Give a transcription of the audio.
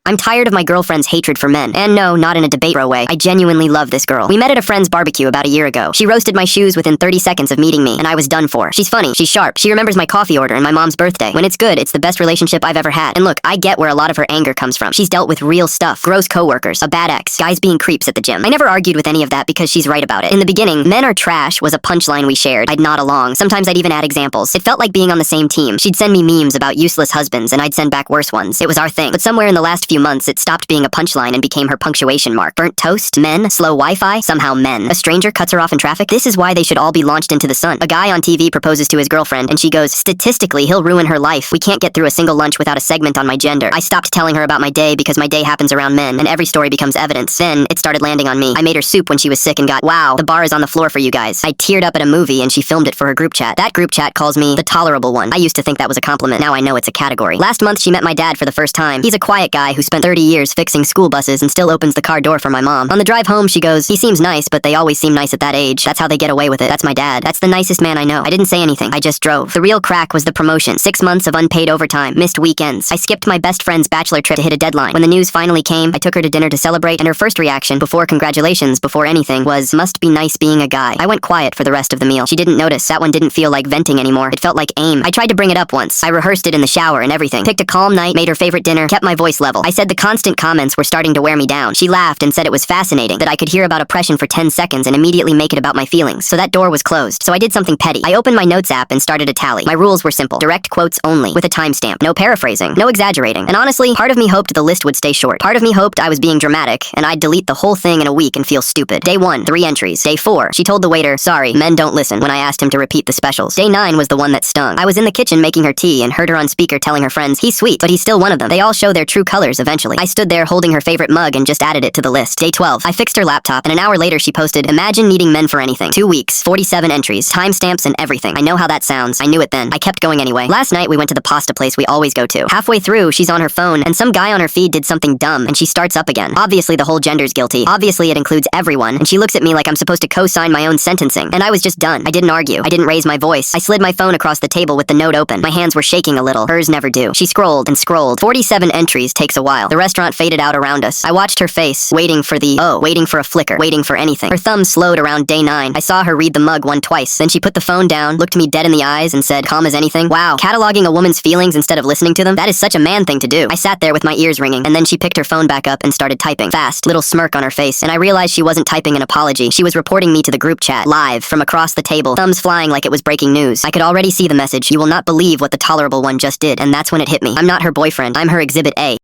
I'm tired of my girlfriend's hatred for men. And no, not in a debate bro way. I genuinely love this girl. We met at a friend's barbecue about a year ago. She roasted my shoes within 30 seconds of meeting me, and I was done for. She's funny, she's sharp, she remembers my coffee order and my mom's birthday. When it's good, it's the best relationship I've ever had. And look, I get where a lot of her anger comes from. She's dealt with real stuff. Gross coworkers, a bad ex, guys being creeps at the gym. I never argued with any of that because she's right about it. In the beginning, men are trash was a punchline we shared. I'd nod along. Sometimes I'd even add examples. It felt like being on the same team. She'd send me memes about useless husbands and I'd send back worse ones. It was our thing. But somewhere in the last few months, it stopped being a punchline and became her punctuation mark. Burnt toast, men, slow Wi-Fi, somehow men. A stranger cuts her off in traffic. This is why they should all be launched into the sun. A guy on TV proposes to his girlfriend and she goes, statistically, he'll ruin her life. We can't get through a single lunch without a segment on my gender. I stopped telling her about my day because my day happens around men and every story becomes evidence. Then it started landing on me. I made her soup when she was sick and got, wow, the bar is on the floor for you guys. I teared up at a movie and she filmed it for her group chat. That group chat calls me the tolerable one. I used to think that was a compliment. Now I know it's a category. Last month she met my dad for the first time. He's a quiet guy who spent 30 years fixing school buses and still opens the car door for my mom. On the drive home she goes, he seems nice, but they always seem nice at that age. That's how they get away with it. That's my dad. That's the nicest man I know. I didn't say anything. I just drove. The real crack was the promotion. 6 months of unpaid overtime. Missed weekends. I skipped my best friend's bachelor trip to hit a deadline. When the news finally came, I took her to dinner to celebrate, and her first reaction, before congratulations, before anything, was, must be nice being a guy. I went quiet for the rest of the meal. She didn't notice. That one didn't feel like venting anymore. It felt like aim. I tried to bring it up once. I rehearsed it in the shower and everything. Picked a calm night, made her favorite dinner, kept my voice level. I said the constant comments were starting to wear me down. She laughed and said it was fascinating that I could hear about oppression for 10 seconds and immediately make it about my feelings. So that door was closed. So I did something petty. I opened my notes app and started a tally. My rules were simple. Direct quotes only, with a timestamp. No paraphrasing. No exaggerating. And honestly, part of me hoped the list would stay short. Part of me hoped I was being dramatic, and I'd delete the whole thing in a week and feel stupid. Day 1, 3 entries. Day 4, she told the waiter, sorry, men don't listen, when I asked him to repeat the specials. Day 9 was the one that stung. I was in the kitchen making her tea and heard her on speaker telling her friends, he's sweet, but he's still one of them. They all show their true colors eventually. I stood there holding her favorite mug and just added it to the list. Day 12, I fixed her laptop, and an hour later she posted, imagine needing men for anything. 2 weeks, 47 entries, timestamps and everything. I know how that sounds. I knew it then. I kept going anyway. Last night we went to the pasta place we always go to. Halfway through, she's on her phone, and some guy on her feed did something dumb, and she starts up again. Obviously the whole gender's guilty. Obviously it includes everyone, and she looks at me like I'm supposed to co-sign my own sentencing. And I was just done. I didn't argue. I didn't raise my voice. I slid my phone across the table with the note open. My hands were shaking a little. Hers never do. She scrolled and scrolled. 47 entries takes a while. The restaurant faded out around us. I watched her face, waiting for waiting for a flicker, waiting for anything. Her thumb slowed around day 9. I saw her read the mug one twice. Then she put the phone down, looked me dead in the eyes, and said, calm as anything. Wow, cataloging a woman's feelings instead of listening to them? That is such a man thing to do. I sat there with my ears ringing, and then she picked her phone back up and started typing. Fast, little smirk on her face, and I realized she wasn't typing an apology. She was reporting me to the group chat, live, from across the table, thumbs flying like it was breaking news. I could already see the message, you will not believe what the tolerable one just did, and that's when it hit me. I'm not her boyfriend, I'm her exhibit A.